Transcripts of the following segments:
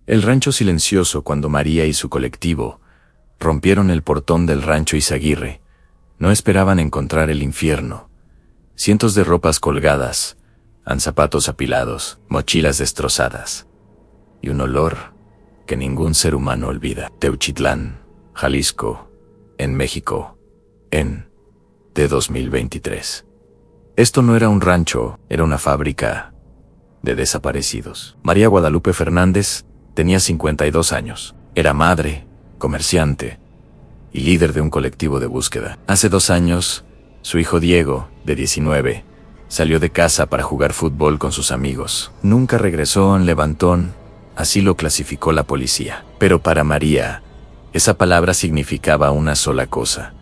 El rancho silencioso cuando María y su colectivo rompieron el portón del rancho Izaguirre. No esperaban encontrar el infierno. Cientos de ropas colgadas, zapatos apilados, mochilas destrozadas. Y un olor que ningún ser humano olvida. Teuchitlán, Jalisco, en México, de 2023. Esto no era un rancho, era una fábrica de desaparecidos. María Guadalupe Fernández tenía 52 años. Era madre, comerciante y líder de un colectivo de búsqueda. Hace 2 años, su hijo Diego, de 19, salió de casa para jugar fútbol con sus amigos. Nunca regresó en levantón, así lo clasificó la policía. Pero para María, esa palabra significaba una sola cosa.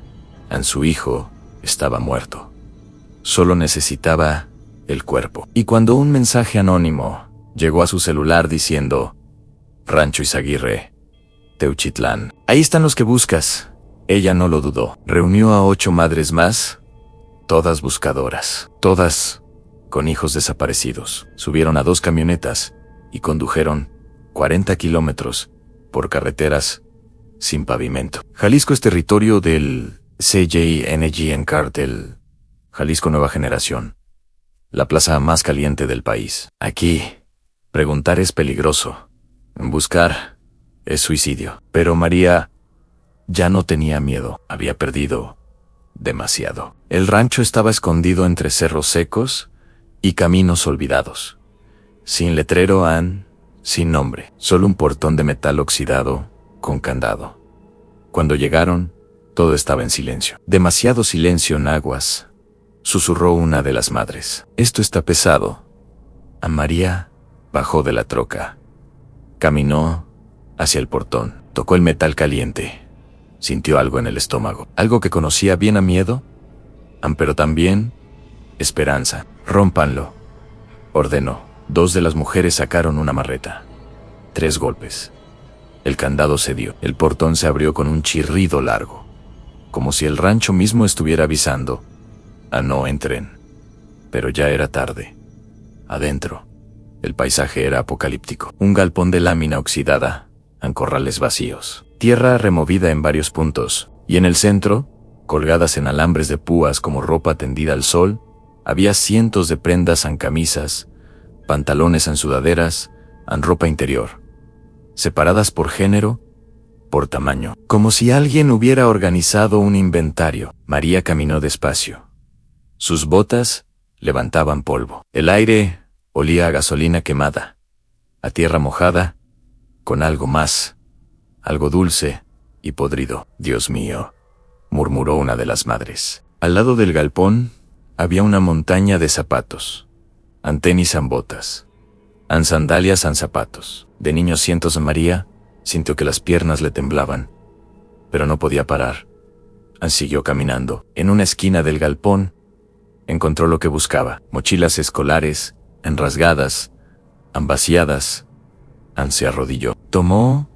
Su hijo estaba muerto. Solo necesitaba el cuerpo. Y cuando un mensaje anónimo llegó a su celular diciendo: Rancho Izaguirre, Teuchitlán. Ahí están los que buscas. Ella no lo dudó. Reunió a 8 madres más, todas buscadoras, todas con hijos desaparecidos. Subieron a 2 camionetas y condujeron 40 kilómetros por carreteras sin pavimento. Jalisco es territorio del CJNG Cartel, Jalisco Nueva Generación, la plaza más caliente del país. Aquí, preguntar es peligroso. Buscar es suicidio. Pero María ya no tenía miedo. Había perdido demasiado. El rancho estaba escondido entre cerros secos y caminos olvidados. Sin letrero, sin nombre. Solo un portón de metal oxidado con candado. Cuando llegaron, todo estaba en silencio. Demasiado silencio, Naguas, susurró una de las madres. Esto está pesado. María bajó de la troca. Caminó hacia el portón. Tocó el metal caliente. Sintió algo en el estómago. Algo que conocía bien a miedo, pero también esperanza. Rómpanlo, ordenó. 2 de las mujeres sacaron una marreta. 3 golpes. El candado cedió. El portón se abrió con un chirrido largo, como si el rancho mismo estuviera avisando: no entren. Pero ya era tarde. Adentro, el paisaje era apocalíptico. Un galpón de lámina oxidada, corrales vacíos, tierra removida en varios puntos, y en el centro, colgadas en alambres de púas como ropa tendida al sol, había cientos de prendas, camisas, pantalones, sudaderas, ropa interior, separadas por género, por tamaño, como si alguien hubiera organizado un inventario. María caminó despacio. Sus botas levantaban polvo. El aire olía a gasolina quemada, a tierra mojada, con algo más, algo dulce y podrido. Dios mío, murmuró una de las madres. Al lado del galpón había una montaña de zapatos, tenis, botas, sandalias, zapatos. De niño cientos. María sintió que las piernas le temblaban, pero no podía parar. Siguió caminando. En una esquina del galpón encontró lo que buscaba: mochilas escolares, rasgadas, vaciadas. Se arrodilló. Tomó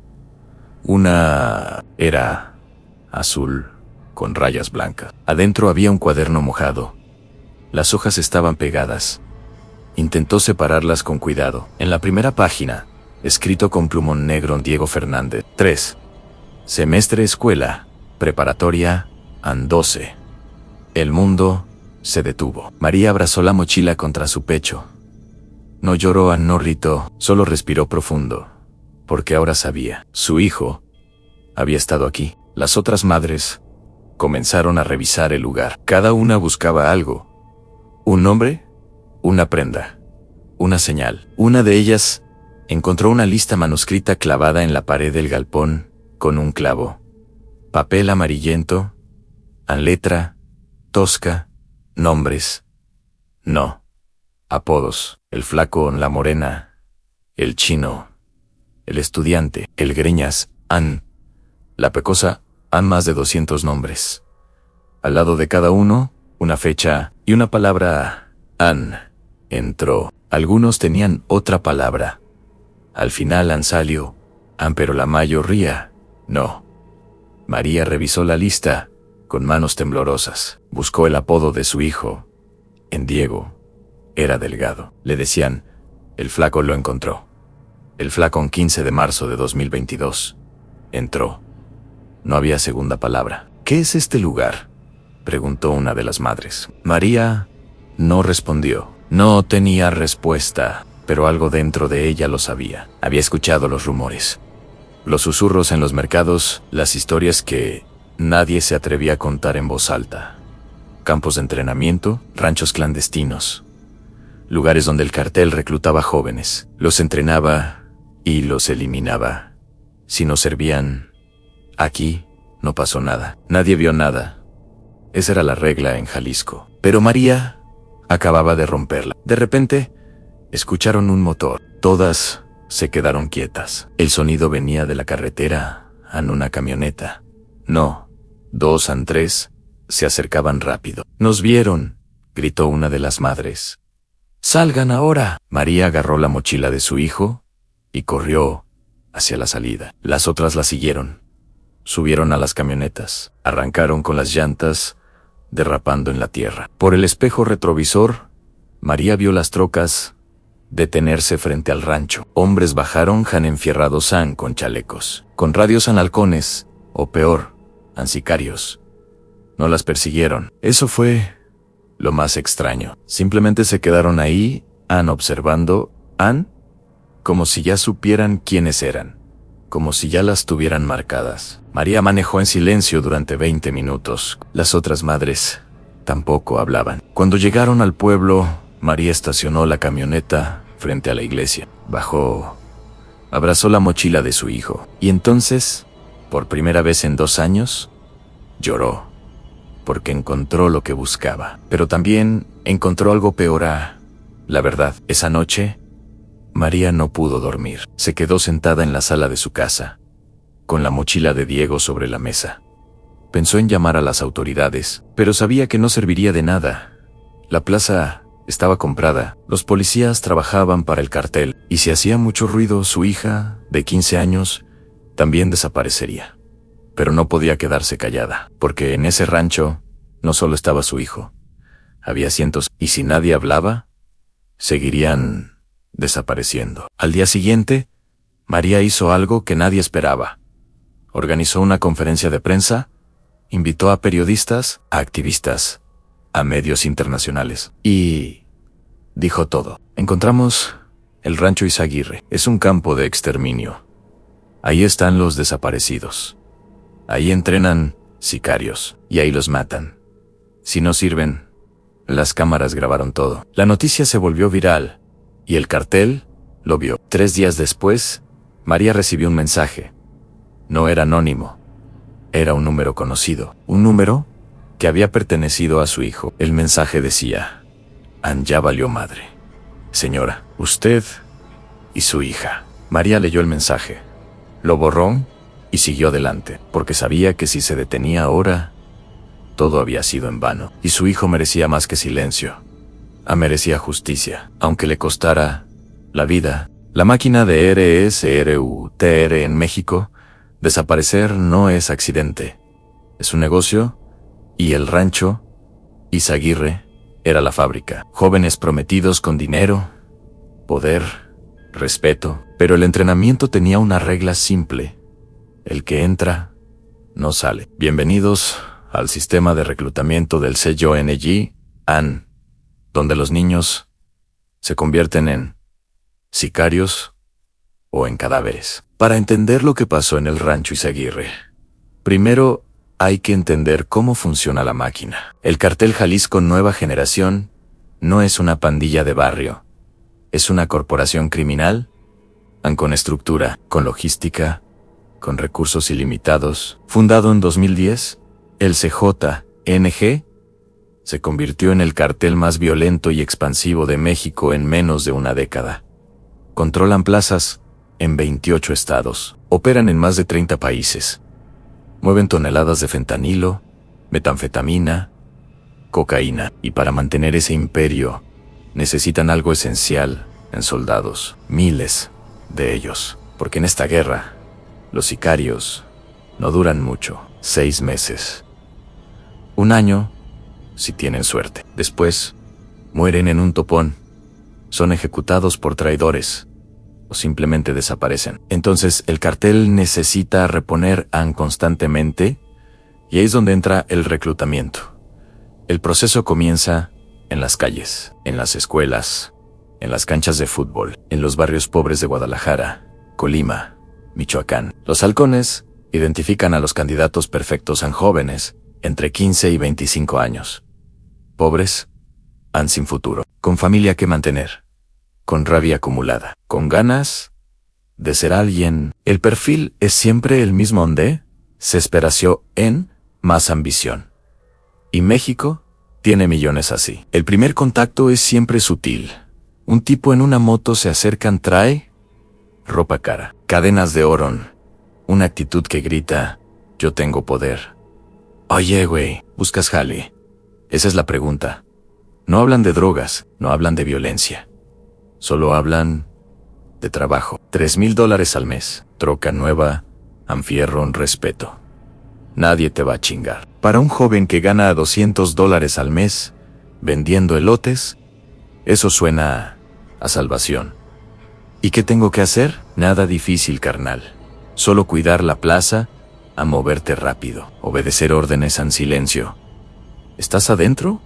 una. Era azul, con rayas blancas. Adentro había un cuaderno mojado. Las hojas estaban pegadas. Intentó separarlas con cuidado. En la primera página, escrito con plumón negro: Diego Fernández, 3. Semestre escuela, preparatoria, 12. El mundo se detuvo. María abrazó la mochila contra su pecho. No lloró, no gritó, solo respiró profundo. Porque ahora sabía. Su hijo había estado aquí. Las otras madres comenzaron a revisar el lugar. Cada una buscaba algo. Un nombre, una prenda, una señal. Una de ellas encontró una lista manuscrita clavada en la pared del galpón, con un clavo. Papel amarillento, letra tosca, nombres. No. Apodos: el flaco, la morena, el chino, el estudiante, el greñas, la pecosa, más de 200 nombres. Al lado de cada uno, una fecha y una palabra. Entró. Algunos tenían otra palabra. Al final salió, pero la mayoría, no. María revisó la lista, con manos temblorosas. Buscó el apodo de su hijo. Diego. Era delgado. Le decían: el flaco. Lo encontró. El flacón 15 de marzo de 2022. Entró. No había segunda palabra. ¿Qué es este lugar?, preguntó una de las madres. María no respondió. No tenía respuesta, pero algo dentro de ella lo sabía. Había escuchado los rumores, los susurros en los mercados, las historias que nadie se atrevía a contar en voz alta. Campos de entrenamiento, ranchos clandestinos, lugares donde el cartel reclutaba jóvenes, los entrenaba y los eliminaba. Si no servían, aquí no pasó nada. Nadie vio nada. Esa era la regla en Jalisco. Pero María acababa de romperla. De repente, escucharon un motor. Todas se quedaron quietas. El sonido venía de la carretera en una camioneta. No, 2 a 3 se acercaban rápido. «Nos vieron», gritó una de las madres. «¡Salgan ahora!». María agarró la mochila de su hijo y corrió hacia la salida. Las otras la siguieron. Subieron a las camionetas. Arrancaron con las llantas derrapando en la tierra. Por el espejo retrovisor, María vio las trocas detenerse frente al rancho. Hombres bajaron enfierrados con chalecos, con radios halcones, o peor, sicarios. No las persiguieron. Eso fue lo más extraño. Simplemente se quedaron ahí, observando, como si ya supieran quiénes eran, como si ya las tuvieran marcadas. María manejó en silencio durante 20 minutos. Las otras madres tampoco hablaban. Cuando llegaron al pueblo, María estacionó la camioneta frente a la iglesia. Bajó, abrazó la mochila de su hijo. Y entonces, por primera vez en 2 años, lloró, porque encontró lo que buscaba. Pero también encontró algo peor. La verdad, esa noche, María no pudo dormir. Se quedó sentada en la sala de su casa, con la mochila de Diego sobre la mesa. Pensó en llamar a las autoridades, pero sabía que no serviría de nada. La plaza estaba comprada, los policías trabajaban para el cartel, y si hacía mucho ruido, su hija, de 15 años, también desaparecería. Pero no podía quedarse callada, porque en ese rancho no solo estaba su hijo. Había cientos, y si nadie hablaba, seguirían desapareciendo. Al día siguiente, María hizo algo que nadie esperaba. Organizó una conferencia de prensa, invitó a periodistas, a activistas, a medios internacionales, y dijo todo. Encontramos el rancho Izaguirre. Es un campo de exterminio. Ahí están los desaparecidos. Ahí entrenan sicarios, y ahí los matan. Si no sirven, las cámaras grabaron todo. La noticia se volvió viral, y el cartel lo vio. 3 días después, María recibió un mensaje. No era anónimo. Era un número conocido. Un número que había pertenecido a su hijo. El mensaje decía: ya valió madre. Señora, usted y su hija. María leyó el mensaje, lo borró y siguió adelante, porque sabía que si se detenía ahora, todo había sido en vano. Y su hijo merecía más que silencio. Merecía justicia, aunque le costara la vida. La máquina de RSRUTR en México, desaparecer no es accidente. Es un negocio, y el rancho Izaguirre era la fábrica. Jóvenes prometidos con dinero, poder, respeto. Pero el entrenamiento tenía una regla simple: el que entra, no sale. Bienvenidos al sistema de reclutamiento del sello NG, donde los niños se convierten en sicarios o en cadáveres. Para entender lo que pasó en el rancho Izaguirre, primero hay que entender cómo funciona la máquina. El cartel Jalisco Nueva Generación no es una pandilla de barrio. Es una corporación criminal, con estructura, con logística, con recursos ilimitados. Fundado en 2010, el CJNG se convirtió en el cartel más violento y expansivo de México en menos de una década. Controlan plazas en 28 estados. Operan en más de 30 países. Mueven toneladas de fentanilo, metanfetamina, cocaína. Y para mantener ese imperio, necesitan algo esencial en soldados. Miles de ellos. Porque en esta guerra, los sicarios no duran mucho. 6 meses. 1 año, si tienen suerte. Después, mueren en un topón. Son ejecutados por traidores. o simplemente desaparecen. Entonces el cartel necesita reponer constantemente, y ahí es donde entra el reclutamiento. El proceso comienza en las calles, en las escuelas, en las canchas de fútbol, en los barrios pobres de Guadalajara, Colima, Michoacán. Los halcones identifican a los candidatos perfectos a jóvenes entre 15 y 25 años. Pobres, sin futuro, con familia que mantener, con rabia acumulada, con ganas de ser alguien. El perfil es siempre el mismo, donde se esperació en más ambición. Y México tiene millones así. El primer contacto es siempre sutil. Un tipo en una moto se acerca, trae ropa cara, cadenas de oro, una actitud que grita, yo tengo poder. Oye, güey, ¿buscas jale? Esa es la pregunta. No hablan de drogas, no hablan de violencia. Solo hablan de trabajo. $3,000 al mes, troca nueva, fierro, respeto. Nadie te va a chingar. Para un joven que gana $200 al mes, vendiendo elotes, eso suena a salvación. ¿Y qué tengo que hacer? Nada difícil, carnal. Solo cuidar la plaza, a moverte rápido, obedecer órdenes en silencio. ¿Estás adentro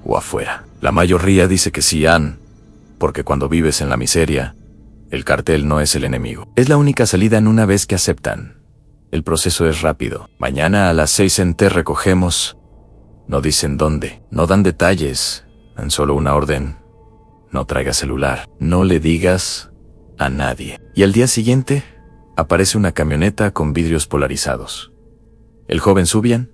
o afuera? La mayoría dice que sí, porque cuando vives en la miseria, el cartel no es el enemigo. Es la única salida en una vez que aceptan. El proceso es rápido. Mañana a las 6 en T recogemos. No dicen dónde, no dan detalles, dan solo una orden. No traigas celular, no le digas a nadie. Y al día siguiente, aparece una camioneta con vidrios polarizados. El joven subían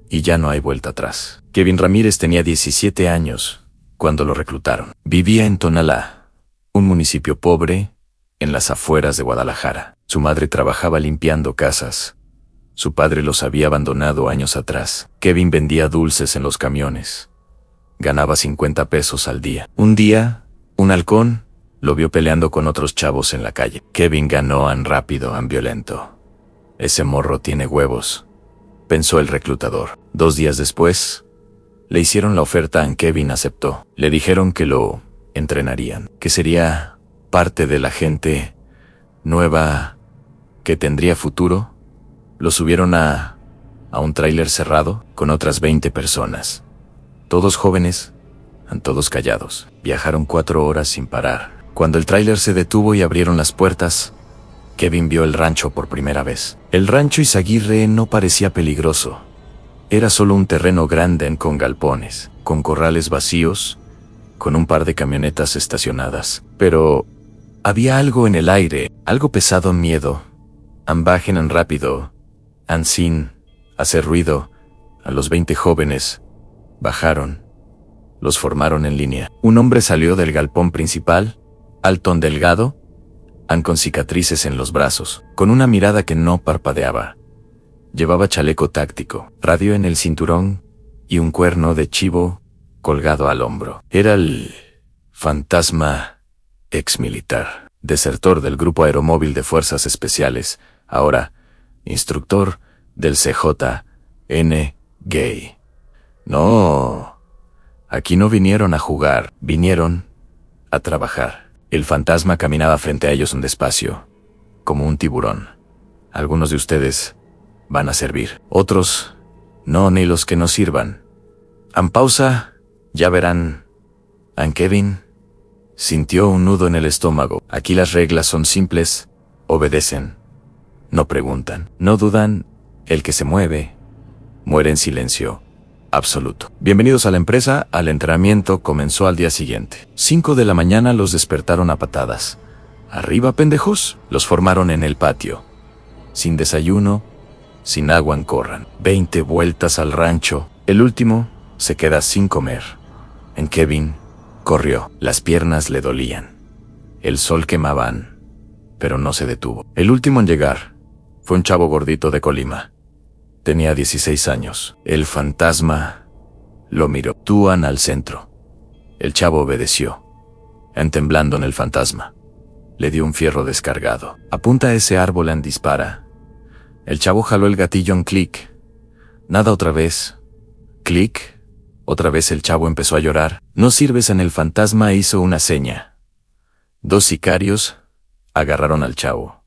y ya no hay vuelta atrás. Kevin Ramírez tenía 17 años cuando lo reclutaron. Vivía en Tonalá, un municipio pobre en las afueras de Guadalajara. Su madre trabajaba limpiando casas. Su padre los había abandonado años atrás. Kevin vendía dulces en los camiones. Ganaba 50 pesos al día. Un día, un halcón lo vio peleando con otros chavos en la calle. Kevin ganó rápido, violento. Ese morro tiene huevos, pensó el reclutador. 2 días después, le hicieron la oferta. Kevin aceptó. Le dijeron que lo entrenarían, que sería parte de la gente nueva, que tendría futuro. Lo subieron a un tráiler cerrado con otras 20 personas. Todos jóvenes, todos callados. Viajaron 4 horas sin parar. Cuando el tráiler se detuvo y abrieron las puertas, Kevin vio el rancho por primera vez. El rancho Izaguirre no parecía peligroso. Era solo un terreno grande con galpones, con corrales vacíos, con un par de camionetas estacionadas. Pero había algo en el aire, algo pesado, miedo. Bajen rápido, sin hacer ruido. A los 20 jóvenes bajaron. Los formaron en línea. Un hombre salió del galpón principal, alto, delgado, con cicatrices en los brazos, con una mirada que no parpadeaba. Llevaba chaleco táctico, radio en el cinturón y un cuerno de chivo colgado al hombro. Era el fantasma exmilitar, desertor del Grupo Aeromóvil de Fuerzas Especiales, ahora instructor del CJN Gay. No, aquí no vinieron a jugar, vinieron a trabajar. El fantasma caminaba frente a ellos despacio, como un tiburón. Algunos de ustedes van a servir, otros no, ni los que no sirvan. Pausa, ya verán. Kevin sintió un nudo en el estómago. Aquí las reglas son simples, obedecen, no preguntan, no dudan. El que se mueve, muere en silencio absoluto. Bienvenidos a la empresa. Al entrenamiento comenzó al día siguiente. 5 de la mañana los despertaron a patadas. Arriba, pendejos. Los formaron en el patio. Sin desayuno, sin agua, corran. 20 vueltas al rancho. El último se queda sin comer. Kevin corrió. Las piernas le dolían. El sol quemaba, pero no se detuvo. El último en llegar fue un chavo gordito de Colima. Tenía 16 años. El fantasma lo miró. Tú al centro. El chavo obedeció. Temblando en el fantasma. Le dio un fierro descargado. Apunta a ese árbol, dispara. El chavo jaló el gatillo, clic. Nada, otra vez. Clic. Otra vez el chavo empezó a llorar. No sirves. El fantasma hizo una seña. 2 sicarios Agarraron al chavo.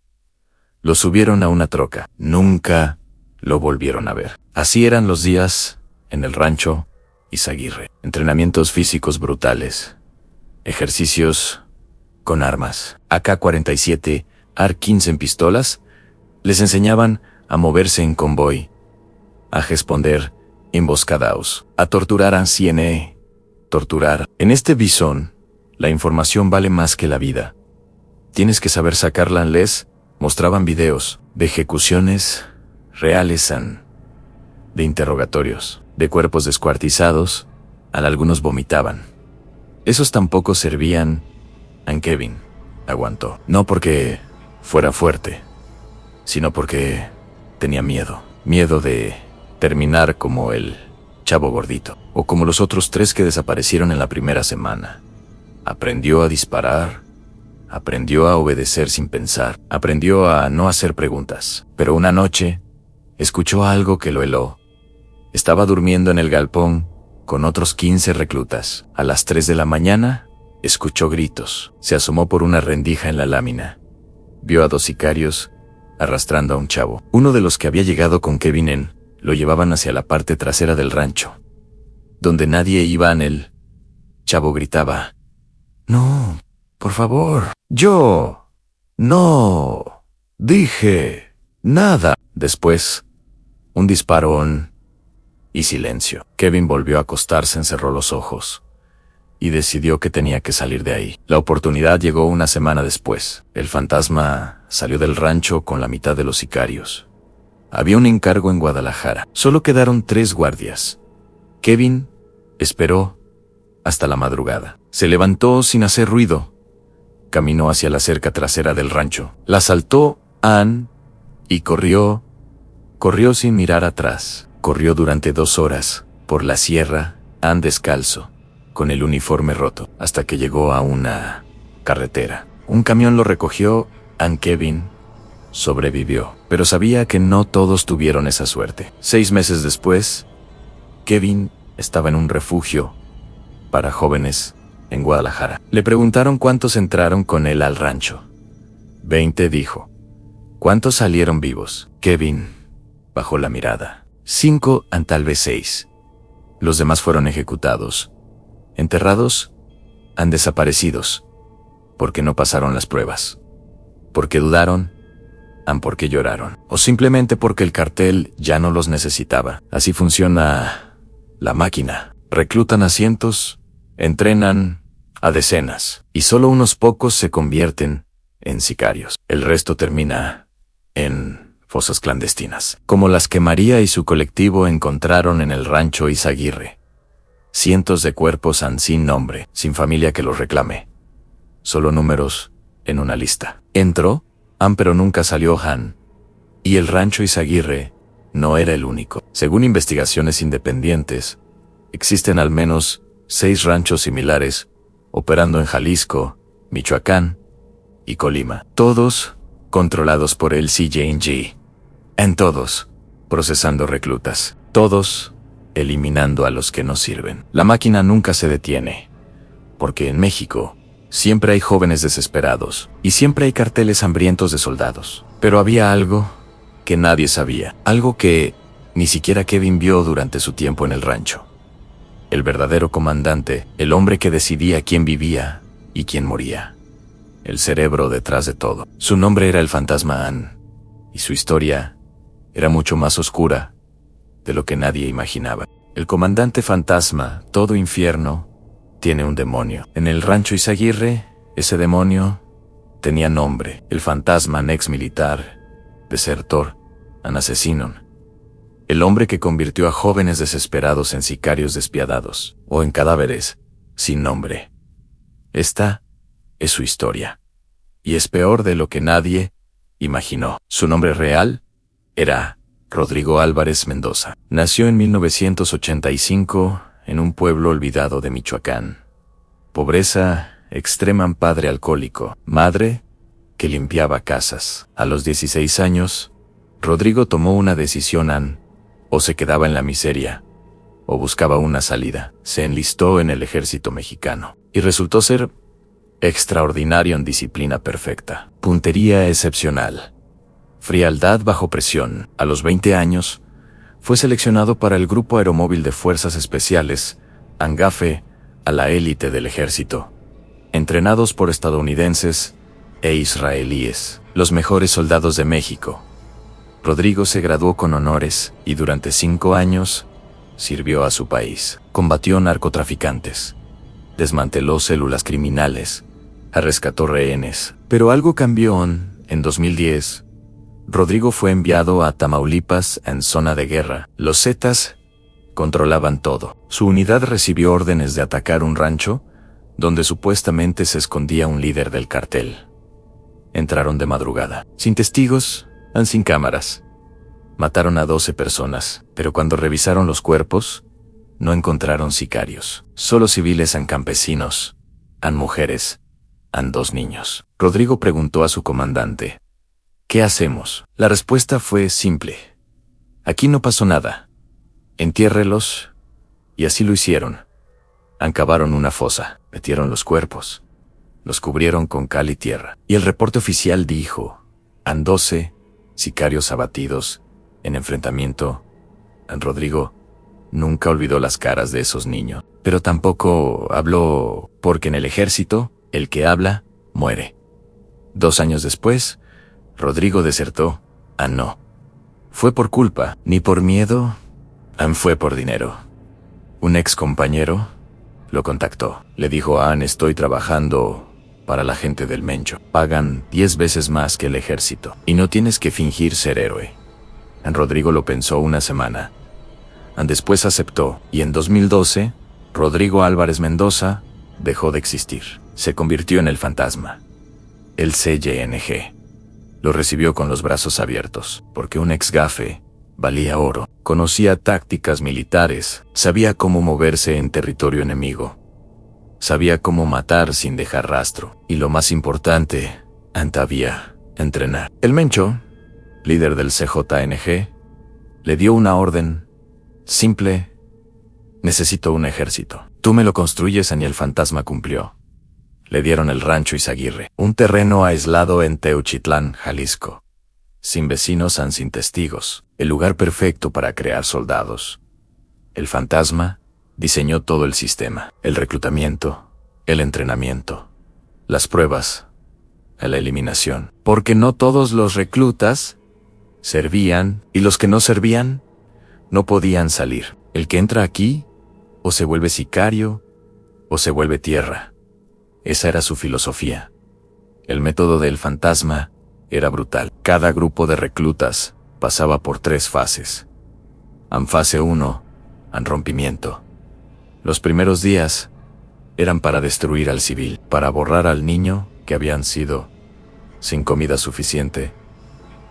Lo subieron a una troca. Nunca lo volvieron a ver. Así eran los días en el rancho Izaguirre. Entrenamientos físicos brutales. Ejercicios con armas. AK-47, AR-15 en pistolas. Les enseñaban a moverse en convoy, a responder emboscadaos, a torturar ancianes. Torturar. En este bisón, la información vale más que la vida. Tienes que saber sacarla. Les mostraban videos de ejecuciones reales, de interrogatorios, de cuerpos descuartizados. Algunos vomitaban. Esos tampoco servían. Kevin aguantó. No porque fuera fuerte, sino porque tenía miedo. Miedo de terminar como el chavo gordito, o como los otros 3 que desaparecieron en la primera semana. Aprendió a disparar, aprendió a obedecer sin pensar, aprendió a no hacer preguntas. Pero una noche, escuchó algo que lo heló. Estaba durmiendo en el galpón con otros 15 reclutas. A las 3 de la mañana, escuchó gritos. Se asomó por una rendija en la lámina. Vio a 2 sicarios arrastrando a un chavo. Uno de los que había llegado con Kevin lo llevaban hacia la parte trasera del rancho, donde nadie iba. El chavo gritaba: «No, por favor, yo no dije nada». Después, un disparo y silencio. Kevin volvió a acostarse, encerró los ojos y decidió que tenía que salir de ahí. La oportunidad llegó una semana después. El fantasma salió del rancho con la mitad de los sicarios. Había un encargo en Guadalajara. Solo quedaron 3 guardias. Kevin esperó hasta la madrugada. Se levantó sin hacer ruido. Caminó hacia la cerca trasera del rancho. La saltó y corrió. Corrió sin mirar atrás. Corrió durante 2 horas por la sierra, descalzo, con el uniforme roto, hasta que llegó a una carretera. Un camión lo recogió. Kevin sobrevivió, pero sabía que no todos tuvieron esa suerte. 6 meses después, Kevin estaba en un refugio para jóvenes en Guadalajara. Le preguntaron cuántos entraron con él al rancho. 20, dijo. ¿Cuántos salieron vivos? Kevin bajó la mirada. 5, tal vez 6. Los demás fueron ejecutados, enterrados, desaparecidos, porque no pasaron las pruebas, porque dudaron, porque lloraron, o simplemente porque el cartel ya no los necesitaba. Así funciona la máquina. Reclutan a cientos, entrenan a decenas, y solo unos pocos se convierten en sicarios. El resto termina en fosas clandestinas, como las que María y su colectivo encontraron en el rancho Izaguirre. Cientos de cuerpos sin nombre, sin familia que los reclame. Solo números en una lista. Entró, pero nunca salió Y el rancho Izaguirre no era el único. Según investigaciones independientes, existen al menos 6 ranchos similares operando en Jalisco, Michoacán y Colima. Todos controlados por el CJNG. Todos procesando reclutas. Todos eliminando a los que no sirven. La máquina nunca se detiene, porque en México siempre hay jóvenes desesperados y siempre hay carteles hambrientos de soldados. Pero había algo que nadie sabía, algo que ni siquiera Kevin vio durante su tiempo en el rancho. El verdadero comandante, el hombre que decidía quién vivía y quién moría. El cerebro detrás de todo. Su nombre era el fantasma y su historia era mucho más oscura de lo que nadie imaginaba. El comandante fantasma, todo infierno, tiene un demonio. En el rancho Izaguirre, ese demonio tenía nombre. El fantasma, ex militar, desertor, asesino. El hombre que convirtió a jóvenes desesperados en sicarios despiadados, o en cadáveres sin nombre. Esta es su historia. Y es peor de lo que nadie imaginó. Su nombre real era Rodrigo Álvarez Mendoza. Nació en 1985 en un pueblo olvidado de Michoacán. Pobreza extrema, padre alcohólico, madre que limpiaba casas. A los 16 años, Rodrigo tomó una decisión: o se quedaba en la miseria, o buscaba una salida. Se enlistó en el ejército mexicano, y resultó ser Extraordinario en disciplina perfecta. Puntería excepcional. Frialdad bajo presión. A los 20 años, fue seleccionado para el Grupo Aeromóvil de Fuerzas Especiales, ANGAFE, a la élite del ejército, entrenados por estadounidenses e israelíes, los mejores soldados de México. Rodrigo se graduó con honores y durante 5 años sirvió a su país. Combatió narcotraficantes, desmanteló células criminales, rescató rehenes. Pero algo cambió en 2010. Rodrigo fue enviado a Tamaulipas en zona de guerra. Los Zetas controlaban todo. Su unidad recibió órdenes de atacar un rancho donde supuestamente se escondía un líder del cartel. Entraron de madrugada, sin testigos, sin cámaras. Mataron a 12 personas, pero cuando revisaron los cuerpos, no encontraron sicarios. Solo civiles, campesinos, mujeres, 2 niños. Rodrigo preguntó a su comandante: ¿qué hacemos? La respuesta fue simple: aquí no pasó nada. Entiérrelos. Y así lo hicieron. Cavaron una fosa, metieron los cuerpos, los cubrieron con cal y tierra. Y el reporte oficial dijo: 12 sicarios abatidos en enfrentamiento. Rodrigo nunca olvidó las caras de esos niños, pero tampoco habló, porque en el ejército, el que habla, muere. 2 años después, Rodrigo desertó. No. Fue por culpa, ni por miedo, fue por dinero. Un ex compañero lo contactó. Le dijo: estoy trabajando para la gente del Mencho. Pagan 10 veces más que el ejército. Y no tienes que fingir ser héroe. Rodrigo lo pensó una semana. Después aceptó. Y en 2012, Rodrigo Álvarez Mendoza dejó de existir. Se convirtió en el fantasma. El CYNG lo recibió con los brazos abiertos, porque un ex-gafe valía oro. Conocía tácticas militares, sabía cómo moverse en territorio enemigo, sabía cómo matar sin dejar rastro, y lo más importante, sabía entrenar. El Mencho, líder del CJNG, le dio una orden simple: necesito un ejército. Tú me lo construyes. Y el fantasma cumplió. Le dieron el rancho Izaguirre, un terreno aislado en Teuchitlán, Jalisco, sin vecinos, sin testigos, el lugar perfecto para crear soldados. El fantasma diseñó todo el sistema: el reclutamiento, el entrenamiento, las pruebas, la eliminación. Porque no todos los reclutas servían, y los que no servían no podían salir. El que entra aquí, o se vuelve sicario, o se vuelve tierra. Esa era su filosofía. El método del fantasma era brutal. Cada grupo de reclutas pasaba por 3 fases. Fase 1, rompimiento. Los primeros días eran para destruir al civil, para borrar al niño que habían sido, sin comida suficiente,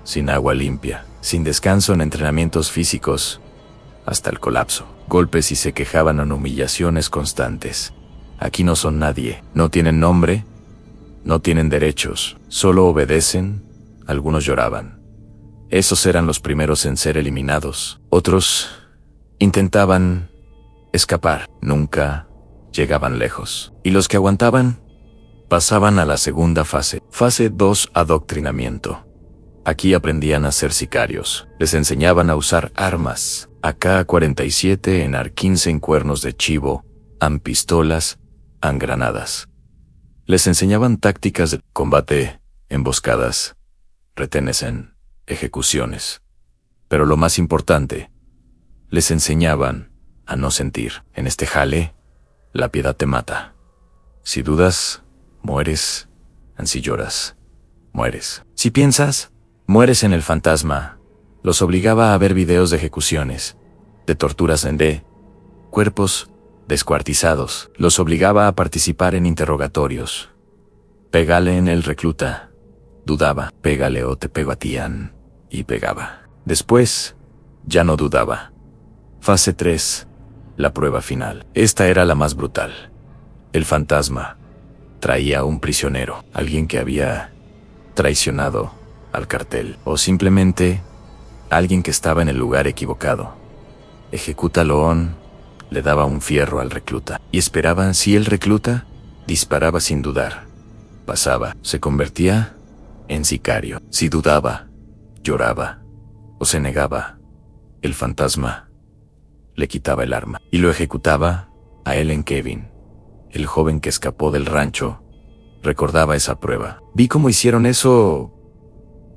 sin agua limpia, sin descanso en entrenamientos físicos, hasta el colapso. Golpes y se quejaban en humillaciones constantes. Aquí no son nadie, no tienen nombre, no tienen derechos, solo obedecen. Algunos lloraban. Esos eran los primeros en ser eliminados. Otros intentaban escapar, nunca llegaban lejos. Y los que aguantaban pasaban a la segunda fase. Fase 2, adoctrinamiento. Aquí aprendían a ser sicarios. Les enseñaban a usar armas: AK-47, AR-15 en cuernos de chivo, pistolas, granadas. Les enseñaban tácticas de combate, emboscadas, retenes, ejecuciones. Pero lo más importante, les enseñaban a no sentir. En este jale, la piedad te mata. Si dudas, mueres. Si lloras, mueres. Si piensas, mueres. En el fantasma los obligaba a ver videos de ejecuciones, de torturas de cuerpos descuartizados. Los obligaba a participar en interrogatorios. Pégale. En el recluta dudaba: pégale o te pego a ti. Y pegaba. Después, ya no dudaba. Fase 3, la prueba final. Esta era la más brutal. El fantasma traía a un prisionero, alguien que había traicionado al cartel, o simplemente alguien que estaba en el lugar equivocado. Ejecútalo. Le daba un fierro al recluta y esperaban. Si el recluta disparaba sin dudar, pasaba, se convertía en sicario. Si dudaba, lloraba o se negaba, el fantasma le quitaba el arma y lo ejecutaba a él. En Kevin, el joven que escapó del rancho, recordaba esa prueba. Vi cómo hicieron eso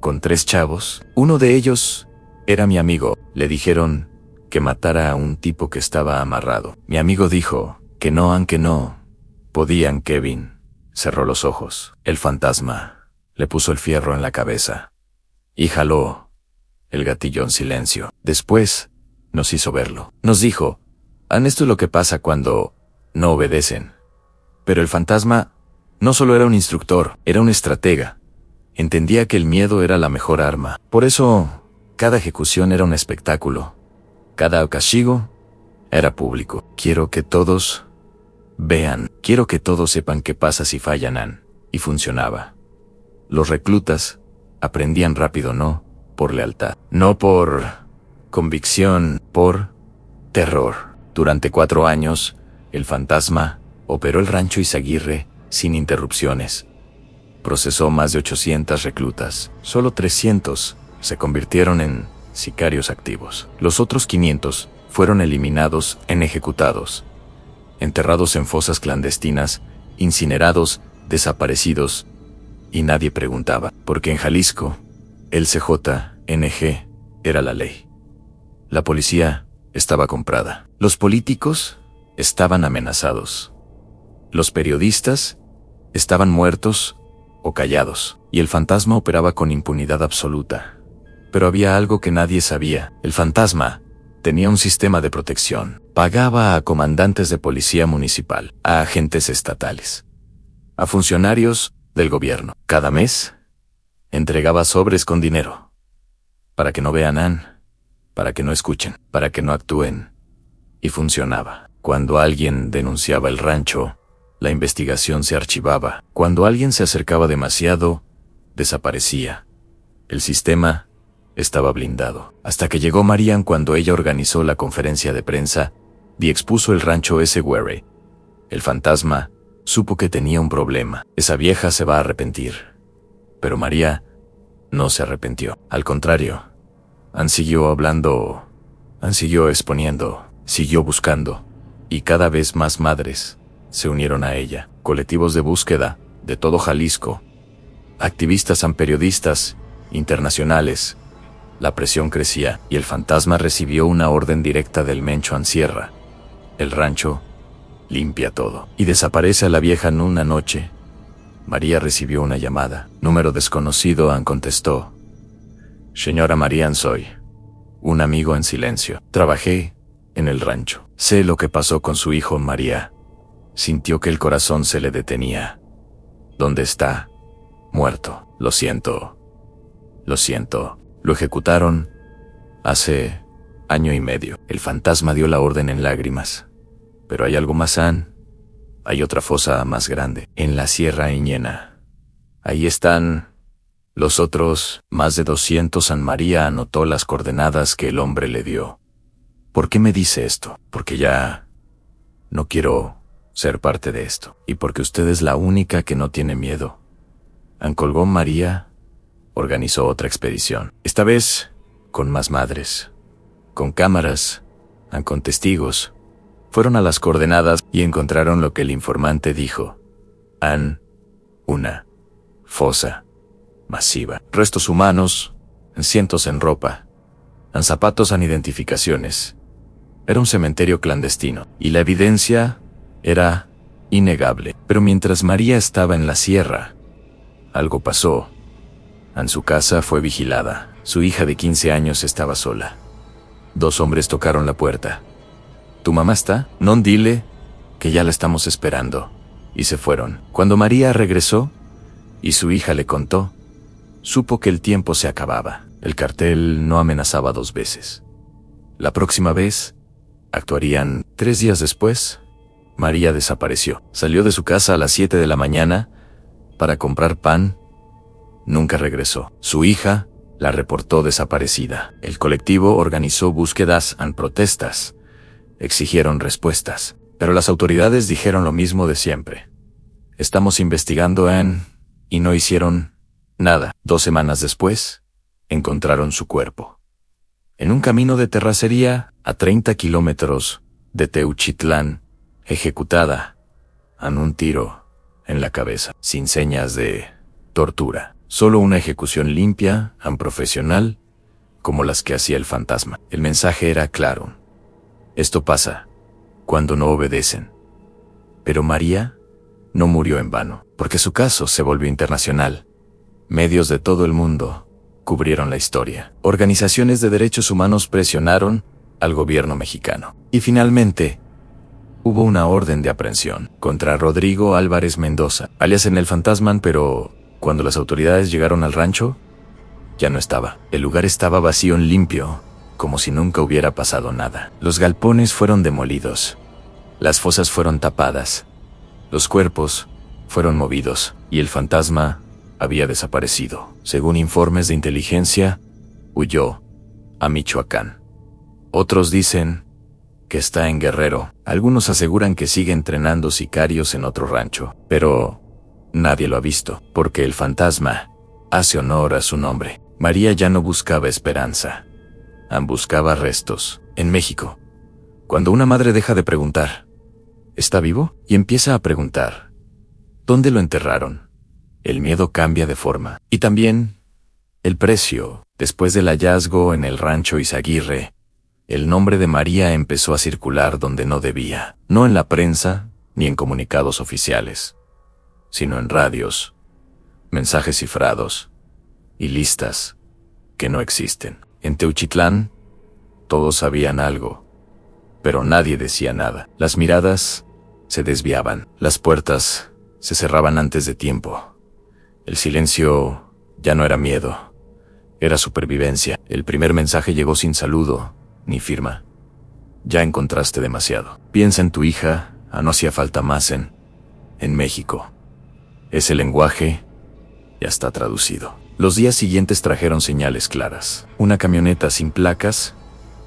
con 3 chavos. Uno de ellos era mi amigo. Le dijeron que matara a un tipo que estaba amarrado. Mi amigo dijo que no, aunque no podían. Kevin cerró los ojos. El fantasma le puso el fierro en la cabeza y jaló el gatillo en silencio. Después nos hizo verlo. Nos dijo: esto es lo que pasa cuando no obedecen. Pero el fantasma no solo era un instructor, era un estratega. Entendía que el miedo era la mejor arma. Por eso, cada ejecución era un espectáculo. Cada castigo era público. Quiero que todos vean. Quiero que todos sepan qué pasa si fallan. Y funcionaba. Los reclutas aprendían rápido, no por lealtad, no por convicción, por terror. Durante 4 años, el fantasma operó el rancho Izaguirre sin interrupciones. Procesó más de 800 reclutas. Solo 300 se convirtieron en sicarios activos. Los otros 500 fueron eliminados, ejecutados, enterrados en fosas clandestinas, incinerados, desaparecidos, y nadie preguntaba, porque en Jalisco, el CJNG era la ley. La policía estaba comprada. Los políticos estaban amenazados. Los periodistas estaban muertos o callados, y el fantasma operaba con impunidad absoluta. Pero había algo que nadie sabía. El fantasma tenía un sistema de protección. Pagaba a comandantes de policía municipal, a agentes estatales, a funcionarios del gobierno. Cada mes entregaba sobres con dinero, para que no vean, para que no escuchen, para que no actúen. Y funcionaba. Cuando alguien denunciaba el rancho, la investigación se archivaba. Cuando alguien se acercaba demasiado, desaparecía. El sistema estaba blindado. Hasta que llegó Marian. Cuando ella organizó la conferencia de prensa y expuso el rancho Izaguirre, el fantasma supo que tenía un problema. Esa vieja se va a arrepentir. Pero María no se arrepintió. Al contrario, siguió hablando, siguió exponiendo, siguió buscando, y cada vez más madres se unieron a ella. Colectivos de búsqueda de todo Jalisco, activistas, periodistas internacionales. La presión crecía y el fantasma recibió una orden directa del Mencho: encierra el rancho, limpia todo y desaparece a la vieja. En una noche, María recibió una llamada. Número desconocido. Contestó: señora Marian, soy un amigo. En silencio. Trabajé en el rancho. Sé lo que pasó con su hijo. María sintió que el corazón se le detenía. ¿Dónde está? Muerto. Lo siento. Lo siento. Lo ejecutaron hace 1 año y medio. El fantasma dio la orden en lágrimas. Pero hay algo más, hay otra fosa más grande, en la Sierra Iñena. Ahí están los otros más de 200. María anotó las coordenadas que el hombre le dio. ¿Por qué me dice esto? Porque ya no quiero ser parte de esto. Y porque usted es la única que no tiene miedo. Colgó. María organizó otra expedición. Esta vez con más madres, con cámaras, con testigos. Fueron a las coordenadas y encontraron lo que el informante dijo. Una fosa masiva. Restos humanos, cientos en ropa, zapatos, identificaciones. Era un cementerio clandestino, y la evidencia era innegable. Pero mientras María estaba en la sierra, algo pasó. Su casa fue vigilada. Su hija de 15 años estaba sola. 2 hombres tocaron la puerta. ¿Tu mamá está? No, dile que ya la estamos esperando. Y se fueron. Cuando María regresó y su hija le contó, supo que el tiempo se acababa. El cartel no amenazaba 2 veces. La próxima vez actuarían. 3 días después, María desapareció. Salió de su casa a las 7 de la mañana para comprar pan. Nunca regresó. Su hija la reportó desaparecida. El colectivo organizó búsquedas y protestas. Exigieron respuestas. Pero las autoridades dijeron lo mismo de siempre. Estamos investigando. y no hicieron nada. 2 semanas después, encontraron su cuerpo en un camino de terracería a 30 kilómetros de Teuchitlán, ejecutada con un tiro en la cabeza, sin señas de tortura. Solo una ejecución limpia, tan profesional, como las que hacía el fantasma. El mensaje era claro. Esto pasa cuando no obedecen. Pero María no murió en vano, porque su caso se volvió internacional. Medios de todo el mundo cubrieron la historia. Organizaciones de derechos humanos presionaron al gobierno mexicano. Y finalmente, hubo una orden de aprehensión contra Rodrigo Álvarez Mendoza, alias en el Fantasman, pero cuando las autoridades llegaron al rancho, ya no estaba. El lugar estaba vacío y limpio, como si nunca hubiera pasado nada. Los galpones fueron demolidos, las fosas fueron tapadas, los cuerpos fueron movidos, y el fantasma había desaparecido. Según informes de inteligencia, huyó a Michoacán. Otros dicen que está en Guerrero. Algunos aseguran que sigue entrenando sicarios en otro rancho, pero nadie lo ha visto, porque el fantasma hace honor a su nombre. María ya no buscaba esperanza, buscaba restos. En México, cuando una madre deja de preguntar, ¿está vivo?, y empieza a preguntar, ¿dónde lo enterraron?, el miedo cambia de forma. Y también el precio. Después del hallazgo en el rancho Izaguirre, el nombre de María empezó a circular donde no debía, no en la prensa ni en comunicados oficiales, sino en radios, mensajes cifrados y listas que no existen. En Teuchitlán, todos sabían algo, pero nadie decía nada. Las miradas se desviaban, las puertas se cerraban antes de tiempo. El silencio ya no era miedo, era supervivencia. El primer mensaje llegó sin saludo ni firma. Ya encontraste demasiado. Piensa en tu hija, no hacía falta más en México. Ese lenguaje ya está traducido. Los días siguientes trajeron señales claras. Una camioneta sin placas,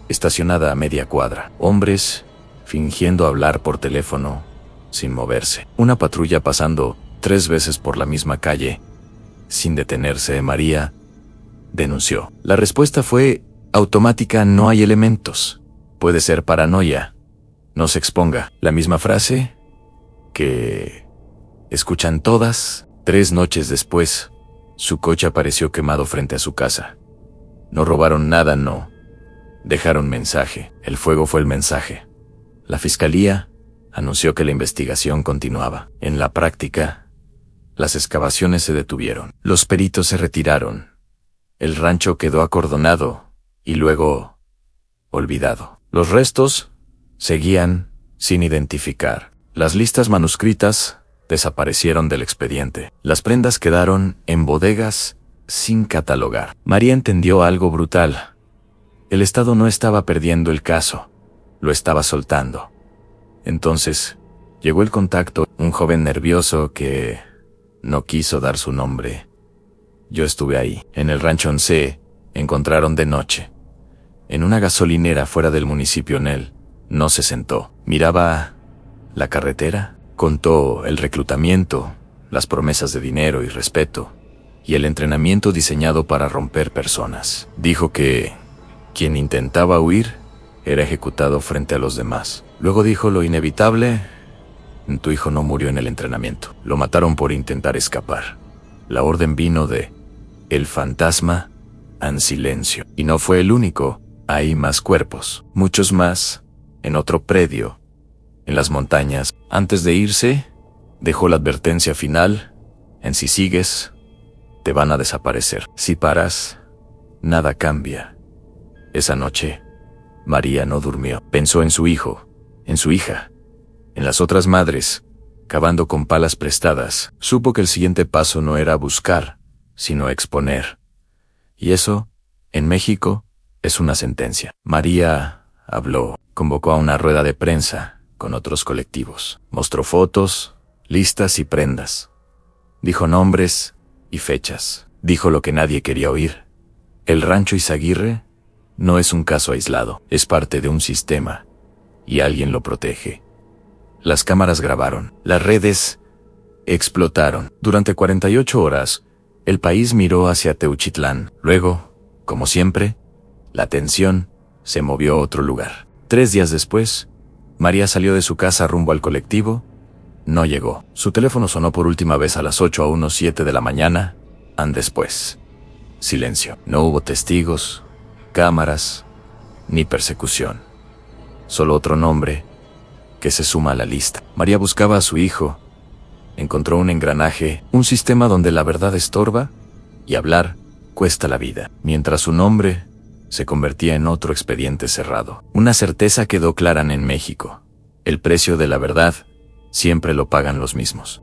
estacionada a media cuadra. Hombres fingiendo hablar por teléfono, sin moverse. Una patrulla pasando 3 veces por la misma calle, sin detenerse. María denunció. La respuesta fue automática: no hay elementos. Puede ser paranoia. No se exponga. La misma frase que escuchan todas. 3 noches después, su coche apareció quemado frente a su casa. No robaron nada, no dejaron mensaje. El fuego fue el mensaje. La fiscalía anunció que la investigación continuaba. En la práctica, las excavaciones se detuvieron. Los peritos se retiraron. El rancho quedó acordonado y luego olvidado. Los restos seguían sin identificar. Las listas manuscritas desaparecieron del expediente. Las prendas quedaron en bodegas sin catalogar. María entendió algo brutal. El Estado no estaba perdiendo el caso, lo estaba soltando. Entonces, llegó el contacto, un joven nervioso que no quiso dar su nombre. Yo estuve ahí. En el rancho Once, encontraron de noche. En una gasolinera fuera del municipio. Él no se sentó. Miraba la carretera, contó el reclutamiento, las promesas de dinero y respeto, y el entrenamiento diseñado para romper personas. Dijo que quien intentaba huir era ejecutado frente a los demás. Luego dijo lo inevitable: tu hijo no murió en el entrenamiento. Lo mataron por intentar escapar. La orden vino de el fantasma en silencio. Y no fue el único. Hay más cuerpos, muchos más, en otro predio, en las montañas. Antes de irse, dejó la advertencia final: si sigues, te van a desaparecer. Si paras, nada cambia. Esa noche, María no durmió. Pensó en su hijo, en su hija, en las otras madres, cavando con palas prestadas. Supo que el siguiente paso no era buscar, sino exponer. Y eso, en México, es una sentencia. María habló, convocó a una rueda de prensa con otros colectivos. Mostró fotos, listas y prendas. Dijo nombres y fechas. Dijo lo que nadie quería oír. El rancho Izaguirre no es un caso aislado, es parte de un sistema, y alguien lo protege. Las cámaras grabaron, las redes explotaron. Durante 48 horas, el país miró hacia Teuchitlán. Luego, como siempre, la atención se movió a otro lugar. 3 días después, María salió de su casa rumbo al colectivo. No llegó. Su teléfono sonó por última vez a las 8:07 de la mañana. Después, silencio. No hubo testigos, cámaras, ni persecución. Solo otro nombre que se suma a la lista. María buscaba a su hijo. Encontró un engranaje, un sistema donde la verdad estorba y hablar cuesta la vida. Mientras su nombre se convertía en otro expediente cerrado. Una certeza quedó clara en México. El precio de la verdad siempre lo pagan los mismos.